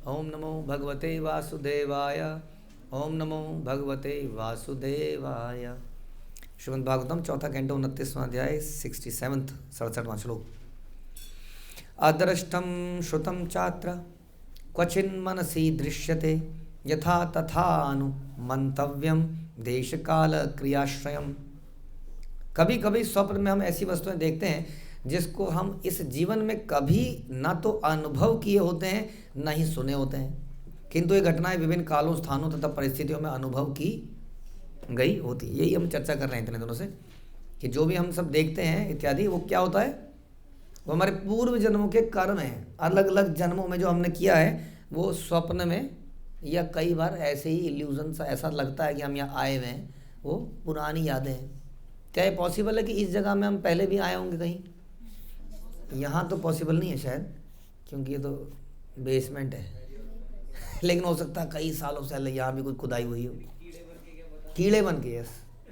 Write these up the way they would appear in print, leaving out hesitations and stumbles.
ओम नमो भगवते वासुदेवाय। ओम नमो भगवते वासुदेवाय। श्रीमद् भागवतम चौथा कैंटो 29वां अध्याय 67 67वां श्लोक। अदृष्टं श्रुतं चात्र क्वचिन्मनसि दृश्यते यथा तथानु मंतव्यम देश काल क्रियाश्रयम। कभी कभी स्वप्न में हम ऐसी वस्तुएं देखते हैं जिसको हम इस जीवन में कभी ना तो अनुभव किए होते हैं ना ही सुने होते हैं, किंतु ये घटनाएं विभिन्न कालों, स्थानों तथा परिस्थितियों में अनुभव की गई होती। यही हम चर्चा कर रहे हैं इतने दिनों से कि जो भी हम सब देखते हैं इत्यादि, वो क्या होता है, वो हमारे पूर्व जन्मों के कर्म हैं। अलग अलग जन्मों में जो हमने किया है वो स्वप्न में या कई बार ऐसे ही इल्यूजन सा ऐसा लगता है कि हम यहाँ आए हुए हैं, वो पुरानी यादें हैं। क्या ये पॉसिबल है कि इस जगह में हम पहले भी आए होंगे कहीं? यहाँ तो पॉसिबल नहीं है शायद, क्योंकि ये तो बेसमेंट है लेकिन हो सकता है कई सालों से पहले यहाँ भी कोई खुदाई हुई हो, कीड़े बन के। यस,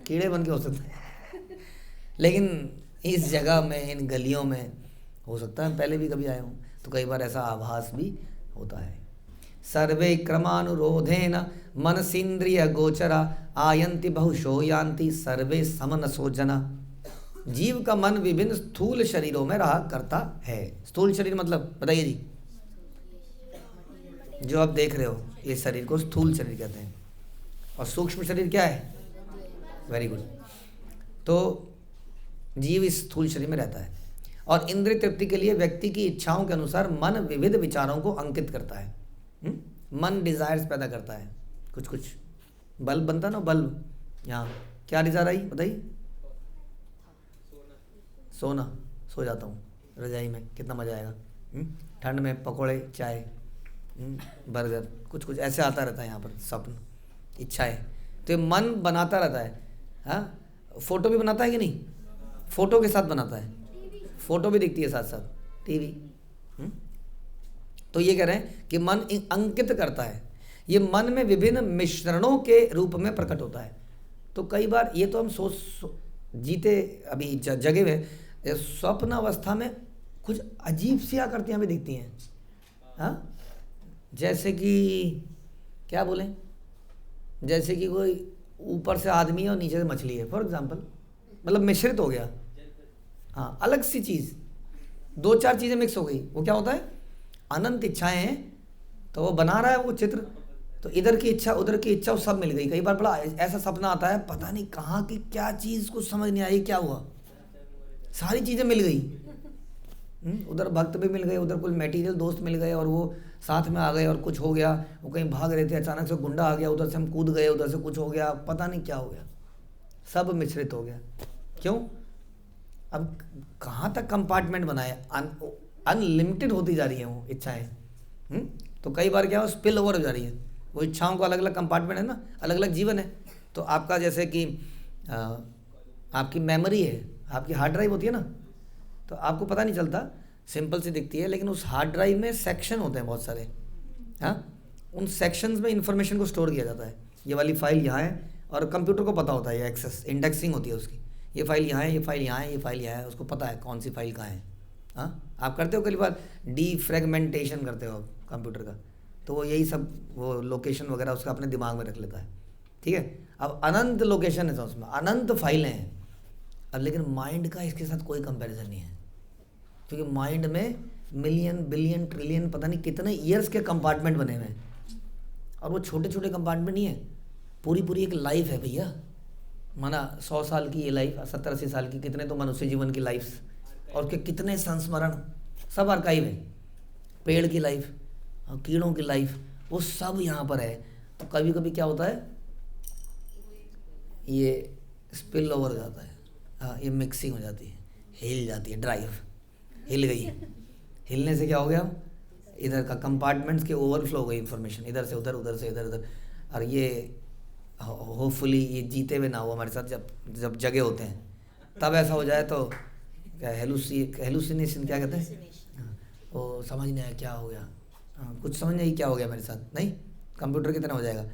कीड़े बन के हो सकते हैं लेकिन इस जगह में, इन गलियों में हो सकता है पहले भी कभी आए हों, तो कई बार ऐसा आभास भी होता है। सर्वे क्रमानुरोधेन मनसीन्द्रिय गोचरा आयन्ति बहुशो यान्ति सर्वे समनसो जना। जीव का मन विभिन्न स्थूल शरीरों में रहा करता है। स्थूल शरीर मतलब बताइए जी, जो आप देख रहे हो ये शरीर को स्थूल शरीर कहते हैं। और सूक्ष्म शरीर क्या है? Very good. तो जीव इस स्थूल शरीर में रहता है और इंद्रिय तृप्ति के लिए व्यक्ति की इच्छाओं के अनुसार मन विविध विचारों को अंकित करता है। मन डिजायर्स पैदा करता है। कुछ कुछ बल्ब बनता ना, बल्ब, यहाँ क्या डिजायर आई बताइए? सोना। सो जाता हूँ रजाई में, कितना मज़ा आएगा। ठंड में पकोड़े, चाय, बर्गर, कुछ कुछ ऐसे आता रहता है यहाँ पर स्वप्न, इच्छाएं। तो ये मन बनाता रहता है। हाँ, फोटो भी बनाता है कि नहीं? फोटो के साथ बनाता है, फोटो भी दिखती है साथ साथ, टीवी। तो ये कह रहे हैं कि मन अंकित करता है। ये मन में विभिन्न मिश्रणों के रूप में प्रकट होता है। तो कई बार ये तो हम जीते अभी जगे हुए, स्वप्न अवस्था में कुछ अजीब सी आकृतियाँ भी दिखती हैं। हाँ, जैसे कि क्या बोलें, जैसे कि कोई ऊपर से आदमी है और नीचे से मछली है, फॉर एग्जांपल, मतलब मिश्रित हो गया। हाँ, अलग सी चीज़, दो चार चीज़ें मिक्स हो गई, वो क्या होता है? अनंत इच्छाएं हैं, तो वो बना रहा है वो चित्र, तो इधर की इच्छा उधर की इच्छा सब मिल गई। कई बार बड़ा ऐसा सपना आता है, पता नहीं कहाँ की क्या चीज़ कुछ समझ नहीं आई, क्या हुआ, सारी चीज़ें मिल गई। उधर भक्त भी मिल गए, उधर कुछ मटेरियल दोस्त मिल गए और वो साथ में आ गए और कुछ हो गया। वो कहीं भाग रहे थे, अचानक से गुंडा आ गया, उधर से हम कूद गए, उधर से कुछ हो गया, पता नहीं क्या हो गया, सब मिश्रित हो गया। क्यों? अब कहाँ तक कंपार्टमेंट बनाए, अनलिमिटेड होती जा रही है वो इच्छाएं। तो कई बार क्या हो, स्पिल ओवर हो जा रही है वो इच्छाओं को। अलग अलग कंपार्टमेंट है ना, अलग अलग जीवन है। तो आपका जैसे कि आपकी मेमोरी है, आपकी हार्ड ड्राइव होती है ना, तो आपको पता नहीं चलता, सिंपल सी दिखती है, लेकिन उस हार्ड ड्राइव में सेक्शन होते हैं बहुत सारे। हाँ, उन सेक्शंस में इंफॉर्मेशन को स्टोर किया जाता है। ये वाली फाइल यहाँ है और कंप्यूटर को पता होता है, ये एक्सेस इंडेक्सिंग होती है उसकी, ये फाइल यहाँ है, ये फाइल यहाँ है, ये फाइल यहाँ है, उसको पता है कौन सी फाइल कहाँ है। हाँ, आप करते हो कई बार डीफ्रेगमेंटेशन करते हो कंप्यूटर का, तो वो यही सब वो लोकेशन वगैरह उसका अपने दिमाग में रख लेता है। ठीक है, अब अनंत लोकेशन है तो उसमें अनंत फाइलें हैं। अब लेकिन माइंड का इसके साथ कोई कंपैरिजन नहीं है, क्योंकि माइंड में मिलियन बिलियन ट्रिलियन पता नहीं कितने ईयर्स के कंपार्टमेंट बने हुए हैं, और वो छोटे छोटे कंपार्टमेंट नहीं है, पूरी पूरी एक लाइफ है भैया। माना 100 साल की ये लाइफ, 70-80 साल की, कितने तो मनुष्य जीवन की लाइफ, और के कितने संस्मरण, सब आर्काइव है। पेड़ की लाइफ, कीड़ों की लाइफ, वो सब यहाँ पर है। तो कभी कभी क्या होता है, ये स्पिल ओवर हो जाता है। हाँ, ये मिक्सिंग हो जाती है, हिल जाती है, ड्राइव हिल गई। हिलने से क्या हो गया, इधर का कंपार्टमेंट्स के ओवरफ्लो हो गई इन्फॉर्मेशन, इधर से उधर, उधर से इधर उधर। और ये होपफुली ये जीते हुए ना हो हमारे साथ, जब जगे होते हैं तब ऐसा हो जाए तो क्या हेलुसिनेशन क्या कहते हैं, वो समझ नहीं आया क्या हो गया। हाँ, कुछ समझ नहीं क्या हो गया मेरे साथ, नहीं कंप्यूटर की तरह हो जाएगा।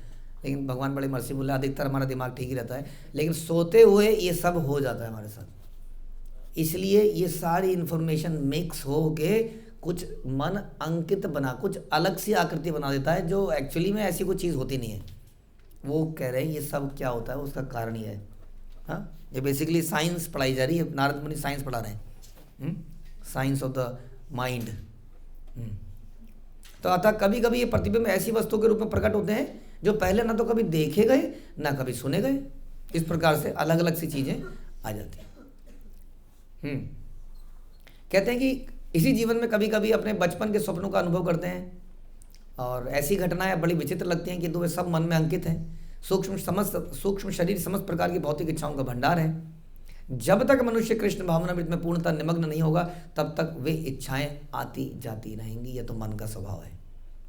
लेकिन भगवान बड़े मर्सीफुल है, अधिकतर हमारा दिमाग ठीक ही रहता है, लेकिन सोते हुए ये सब हो जाता है हमारे साथ। इसलिए ये सारी इन्फॉर्मेशन मिक्स हो के कुछ मन अंकित बना, कुछ अलग सी आकृति बना देता है जो एक्चुअली में ऐसी कोई चीज़ होती नहीं है। वो कह रहे हैं ये सब क्या होता है, उसका कारण ये है। हाँ, ये बेसिकली साइंस पढ़ाई जा रही है, नारद मुनि साइंस पढ़ा रहे हैं, साइंस ऑफ द माइंड। तो अतः कभी कभी ये प्रतिबिंब ऐसी वस्तु के रूप में प्रकट होते हैं जो पहले ना तो कभी देखे गए ना कभी सुने गए। इस प्रकार से अलग अलग सी चीज़ें आ जाती हैं। कहते हैं कि इसी जीवन में कभी कभी अपने बचपन के स्वप्नों का अनुभव करते हैं और ऐसी घटनाएं बड़ी विचित्र लगती हैं कि वे सब मन में अंकित हैं। सूक्ष्म शरीर समस्त प्रकार की भौतिक इच्छाओं का भंडार है। जब तक मनुष्य कृष्ण भावनामृत में पूर्णतः निमग्न नहीं होगा तब तक वे इच्छाएं आती जाती रहेंगी। यह तो मन का स्वभाव है।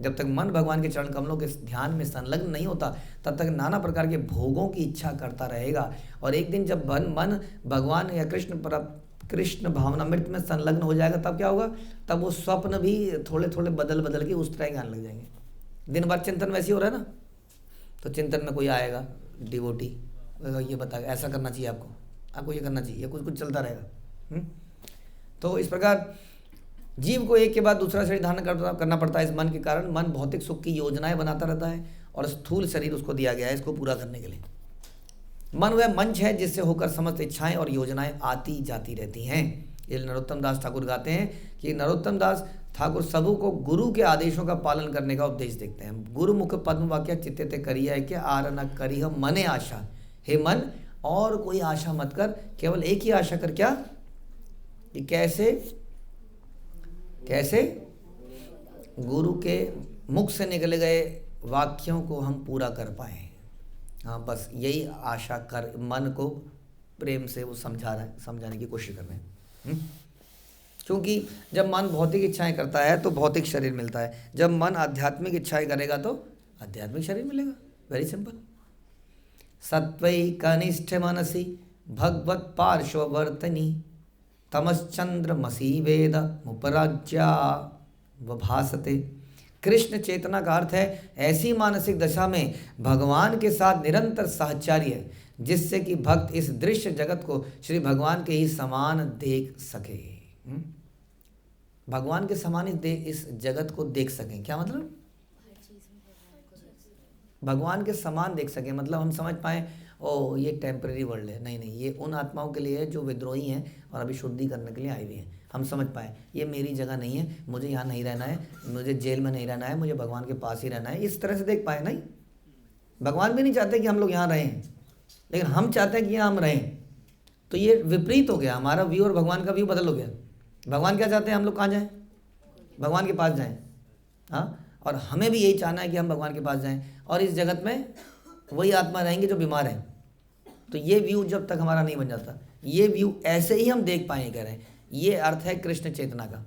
जब तक मन भगवान के चरण कमलों के ध्यान में संलग्न नहीं होता तब तक नाना प्रकार के भोगों की इच्छा करता रहेगा। और एक दिन जब मन भगवान या कृष्ण भावनामृत में संलग्न हो जाएगा तब क्या होगा, तब वो स्वप्न भी थोड़े थोड़े बदल बदल के उस तरह के आने लग जाएंगे। दिन भर चिंतन वैसे हो रहा है ना, तो चिंतन में कोई आएगा डिवोटी, ये बताएगा ऐसा करना चाहिए आपको ये करना चाहिए, कुछ कुछ चलता रहेगा। तो इस प्रकार जीव को एक के बाद दूसरा शरीर धारण करना पड़ता है। इस मन के कारण मन भौतिक सुख की योजनाएं बनाता रहता है और स्थूल शरीर उसको दिया गया है इसको पूरा करने के लिए। मन वह मंच है जिससे होकर समस्त इच्छाएं और योजनाएं आती जाती रहती हैं। ये नरोत्तम दास ठाकुर गाते हैं कि नरोत्तम दास ठाकुर सबू को गुरु के आदेशों का पालन करने का उपदेश देखते हैं। गुरु मुख पद्म वाक्य चित्ते करिया है कि आर न करी हम मने आशा। हे मन, और कोई आशा मत कर, केवल एक ही आशा कर, क्या कि कैसे गुरु के मुख से निकले गए वाक्यों को हम पूरा कर पाए। हाँ, बस यही आशा कर मन को प्रेम से वो समझाने की कोशिश कर रहे हैं। क्योंकि जब मन भौतिक इच्छाएं करता है तो भौतिक शरीर मिलता है, जब मन आध्यात्मिक इच्छाएं करेगा तो आध्यात्मिक शरीर मिलेगा। Very simple. सत्वै कनिष्ठ मनसी भगवत पार्श्ववर्तनी तमश्चंद्रमसी वेद मुपराज्या वभासते। कृष्ण चेतना का अर्थ है ऐसी मानसिक दशा में भगवान के साथ निरंतर साहचर्य जिससे कि भक्त इस दृश्य जगत को श्री भगवान के ही समान देख सके। भगवान के समान इस जगत को देख सकें, क्या मतलब? भगवान के समान देख सकें मतलब हम समझ पाएं ओ ये टेम्परेरी वर्ल्ड है। नहीं, ये उन आत्माओं के लिए है जो विद्रोही हैं और अभी शुद्धि करने के लिए आई हुई हैं। हम समझ पाएँ ये मेरी जगह नहीं है, मुझे यहाँ नहीं रहना है, मुझे जेल में नहीं रहना है, मुझे भगवान के पास ही रहना है। इस तरह से देख पाए। नहीं, भगवान भी नहीं चाहते कि हम लोग यहाँ रहें, लेकिन हम चाहते हैं कि यहाँ हम रहें। तो ये विपरीत हो गया, हमारा व्यू और भगवान का व्यू बदल हो गया। भगवान क्या चाहते हैं हम लोग कहाँ जाएँ? भगवान के पास जाएँ। हाँ, और हमें भी यही चाहना है कि हम भगवान के पास जाएँ और इस जगत में वही आत्मा रहेंगे जो बीमार हैं। तो ये व्यू जब तक हमारा नहीं बन जाता, ये व्यू ऐसे ही हम देख पाएँ कह रहे हैं। ये अर्थ है कृष्ण चेतना का।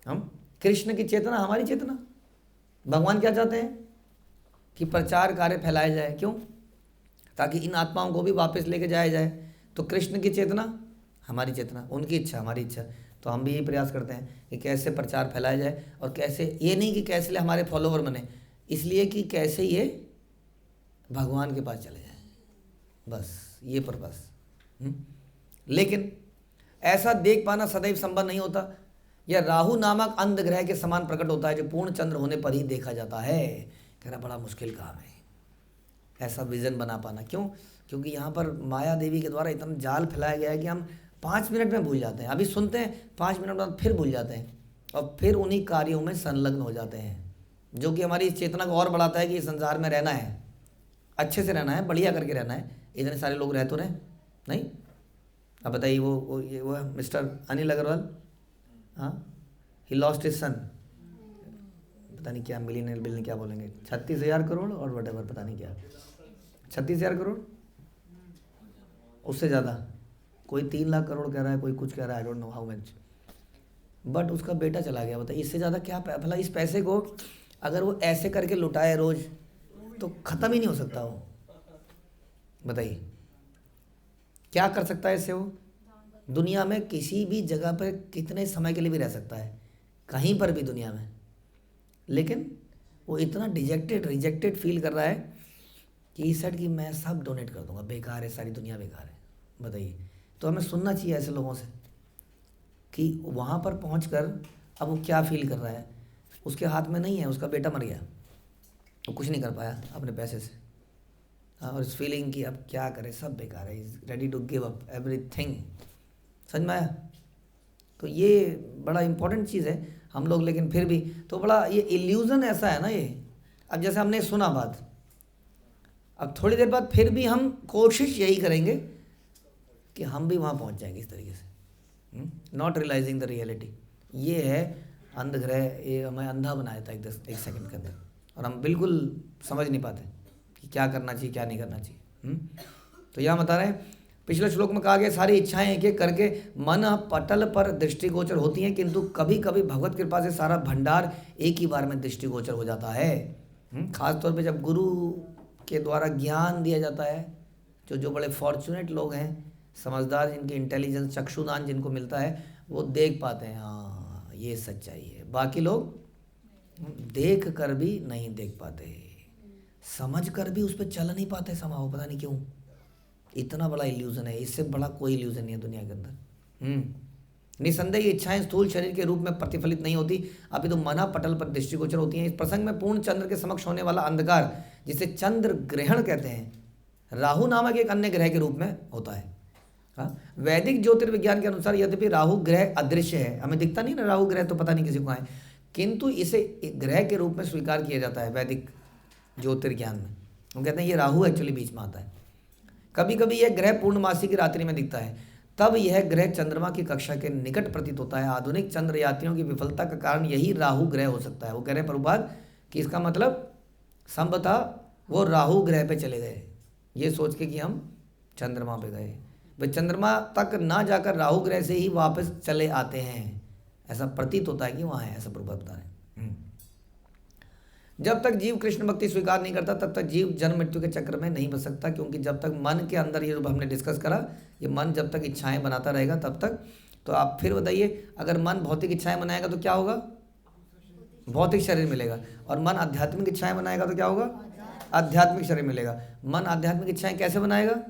हम कृष्ण की चेतना हमारी चेतना। भगवान क्या चाहते हैं कि प्रचार कार्य फैलाया जाए। क्यों? ताकि इन आत्माओं को भी वापस लेके जाया जाए। तो कृष्ण की चेतना हमारी चेतना, उनकी इच्छा हमारी इच्छा। तो हम भी यही प्रयास करते हैं कि कैसे प्रचार फैलाया जाए और कैसे, ये नहीं कि कैसे ले हमारे फॉलोवर बने, इसलिए कि कैसे ये भगवान के पास चले जाए, बस ये पर्पस। लेकिन ऐसा देख पाना सदैव संभव नहीं होता। यह राहु नामक अंध ग्रह के समान प्रकट होता है जो पूर्ण चंद्र होने पर ही देखा जाता है। कहना बड़ा मुश्किल काम है ऐसा विजन बना पाना। क्यों? क्योंकि यहाँ पर माया देवी के द्वारा इतना जाल फैलाया गया है कि हम 5 मिनट में भूल जाते हैं। अभी सुनते हैं, 5 मिनट बाद फिर भूल जाते हैं और फिर उन्हीं कार्यों में संलग्न हो जाते हैं, जो कि हमारी इस चेतना को और बढ़ाता है कि इस संसार में रहना है, अच्छे से रहना है, बढ़िया करके रहना है। इतने सारे लोग रह तो रहे नहीं। अब बताइए वो मिस्टर अनिल अग्रवाल, हाँ, ही लॉस्ट हिज सन, पता नहीं क्या मिलियनर बिल क्या बोलेंगे, 36,000 करोड़ और वट एवर, पता नहीं क्या 36,000 करोड़, उससे ज़्यादा, कोई 3 लाख करोड़ कह रहा है, कोई कुछ कह रहा है, I don't know how much. But उसका बेटा चला गया। बताइए इससे ज़्यादा क्या भला इस पैसे को अगर वो ऐसे करके लुटाए रोज़ तो ख़त्म ही नहीं हो सकता वो। बताइए क्या कर सकता है इससे वो? दुनिया में किसी भी जगह पर कितने समय के लिए भी रह सकता है, कहीं पर भी दुनिया में। लेकिन वो इतना रिजेक्टेड फील कर रहा है कि इस सेट कि मैं सब डोनेट कर दूंगा, बेकार है, सारी दुनिया बेकार है। बताइए, तो हमें सुनना चाहिए ऐसे लोगों से कि वहाँ पर पहुँचकर अब वो क्या फील कर रहा है, उसके हाथ में नहीं है, उसका बेटा मर गया, वो कुछ नहीं कर पाया अपने पैसे से। हाँ, और इस फीलिंग की अब क्या करे, सब बेकार है, is ready to give up everything. समझ में आया? तो ये बड़ा इंपॉर्टेंट चीज़ है हम लोग, लेकिन फिर भी तो बड़ा ये इल्यूज़न ऐसा है ना ये। अब जैसे हमने सुना बात, अब थोड़ी देर बाद फिर भी हम कोशिश यही करेंगे कि हम भी वहाँ पहुँच जाएंगे इस तरीके से, नॉट रियलाइजिंग द रियलिटी। ये है अंधग्रह, ये हमें अंधा बना देता है एक सेकंड के अंदर, और हम बिल्कुल समझ नहीं पाते कि क्या करना चाहिए क्या नहीं करना चाहिए। तो यहाँ बता रहे हैं, पिछले श्लोक में कहा गया सारी इच्छाएं एक एक करके मन पटल पर दृष्टिगोचर होती हैं, किंतु कभी कभी भगवत कृपा से सारा भंडार एक ही बार में दृष्टिगोचर हो जाता है। खासतौर पे जब गुरु के द्वारा ज्ञान दिया जाता है, जो बड़े फॉर्चुनेट लोग हैं, समझदार, जिनकी इंटेलिजेंस चक्षुदान जिनको मिलता है, वो देख पाते हैं हाँ ये सच्चाई है। बाकी लोग देख कर भी नहीं देख पाते, समझ कर भी उस पर चल नहीं पाते समाओ, पता नहीं क्यों। इतना बड़ा इल्यूजन है, इससे बड़ा कोई इल्यूजन नहीं है दुनिया के अंदर। निसंदेह इच्छाएं स्थूल शरीर के रूप में प्रतिफलित नहीं होती, अपितु मना पटल पर दृष्टिगोचर होती हैं। इस प्रसंग में पूर्ण चंद्र के समक्ष होने वाला अंधकार, जिसे चंद्र ग्रहण कहते हैं, राहु नामक एक अन्य ग्रह के रूप में होता है। हाँ, वैदिक ज्योतिर्विज्ञान के अनुसार यद्यपि राहु ग्रह अदृश्य है, हमें दिखता नहीं ना राहु ग्रह, तो पता नहीं किसी को है, किंतु इसे ग्रह के रूप में स्वीकार किया जाता है वैदिक ज्योतिर्ज्ञान में। हम कहते हैं ये राहु एक्चुअली बीच में आता है। कभी कभी यह ग्रह पूर्णमासी की रात्रि में दिखता है, तब यह ग्रह चंद्रमा की कक्षा के निकट प्रतीत होता है। आधुनिक चंद्र यात्रियों की विफलता का कारण यही राहु ग्रह हो सकता है। वो कह रहे हैं प्रभुपाद कि इसका मतलब संभवतः वो राहु ग्रह पे चले गए, ये सोच के कि हम चंद्रमा पे गए, वे चंद्रमा तक ना जाकर राहु ग्रह से ही वापस चले आते हैं, ऐसा प्रतीत होता है कि वहाँ है, ऐसा प्रभुपाद बता रहे हैं। जब तक जीव कृष्ण भक्ति स्वीकार नहीं करता तब तक जीव जन्म मृत्यु के चक्र में नहीं बच सकता, क्योंकि जब तक मन के अंदर, ये जो हमने डिस्कस करा, ये मन जब तक इच्छाएं बनाता रहेगा तब तक। तो आप फिर बताइए, अगर मन भौतिक इच्छाएं बनाएगा तो क्या होगा? भौतिक शरीर मिलेगा। और मन आध्यात्मिक इच्छाएं बनाएगा तो क्या होगा? आध्यात्मिक शरीर मिलेगा। मन आध्यात्मिक इच्छाएं कैसे बनाएगा?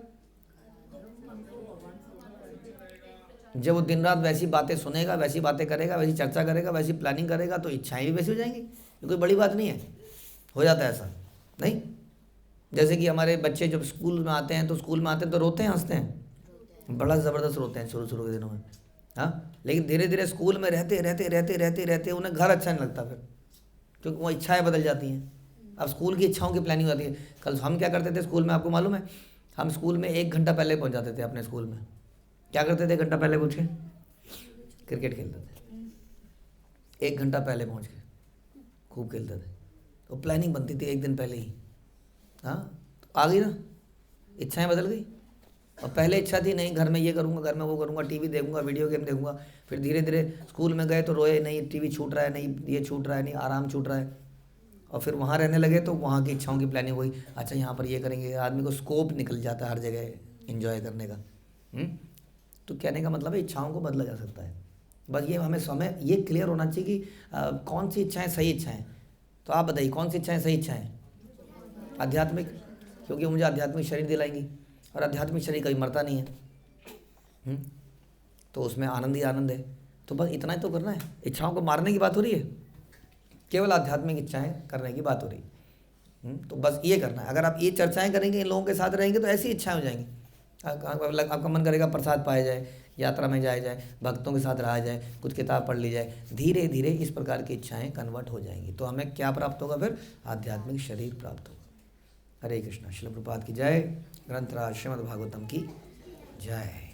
जब वो दिन रात वैसी बातें सुनेगा, वैसी बातें करेगा, वैसी चर्चा करेगा, वैसी प्लानिंग करेगा, तो इच्छाएं भी वैसी हो जाएंगी। ये कोई बड़ी बात नहीं है, हो जाता है ऐसा नहीं। जैसे कि हमारे बच्चे जब स्कूल में आते हैं, तो स्कूल में आते हैं तो रोते हैं, हंसते हैं, बड़ा ज़बरदस्त रोते हैं शुरू के दिनों में। हाँ, लेकिन धीरे धीरे स्कूल में रहते उन्हें घर अच्छा नहीं लगता फिर, क्योंकि वो इच्छाएं बदल जाती हैं। अब स्कूल की इच्छाओं की प्लानिंग होती है। कल हम क्या करते थे स्कूल में, आपको मालूम है? हम स्कूल में 1 घंटा पहले पहुँच जाते थे अपने स्कूल में। क्या करते थे 1 घंटा पहले पहुँच के? क्रिकेट खेलते थे। 1 घंटा पहले पहुँच के खूब खेलते थे। तो प्लानिंग बनती थी 1 दिन पहले ही। हाँ, तो आ गई ना, इच्छाएं बदल गई। और पहले इच्छा थी नहीं घर में ये करूँगा, घर में वो करूँगा, टीवी देखूँगा, वीडियो गेम देखूँगा। फिर धीरे धीरे स्कूल में गए तो रोए, नहीं टीवी छूट रहा है, नहीं ये छूट रहा है, नहीं आराम छूट रहा है। और फिर वहाँ रहने लगे तो वहाँ की इच्छाओं की प्लानिंग हुई, अच्छा यहाँ पर ये करेंगे। आदमी को स्कोप निकल जाता है हर जगह एंजॉय करने का। तो कहने का मतलब है इच्छाओं को बदला जा सकता है। बस ये हमें समय ये क्लियर होना चाहिए कि कौन सी इच्छाएं सही इच्छाएं। तो आप बताइए कौन सी इच्छाएं सही इच्छाएं? आध्यात्मिक, क्योंकि मुझे आध्यात्मिक शरीर दिलाएंगी, और आध्यात्मिक शरीर कभी मरता नहीं है। तो उसमें आनंद ही आनंद है। तो बस इतना ही तो करना है। इच्छाओं को मारने की बात हो रही है, केवल आध्यात्मिक इच्छाएं करने की बात हो रही है। तो बस ये करना है। अगर आप ये चर्चाएं करेंगे, इन लोगों के साथ रहेंगे, तो ऐसी इच्छाएं हो जाएंगी। आपका मन करेगा प्रसाद पाया जाए, यात्रा में जाया जाए, भक्तों के साथ रहा जाए, कुछ किताब पढ़ ली जाए। धीरे धीरे इस प्रकार की इच्छाएं कन्वर्ट हो जाएंगी। तो हमें क्या प्राप्त होगा? फिर आध्यात्मिक शरीर प्राप्त होगा। हरे कृष्णा। श्रील प्रभुपाद की जय। ग्रंथराज श्रीमद् भागवतम की जय।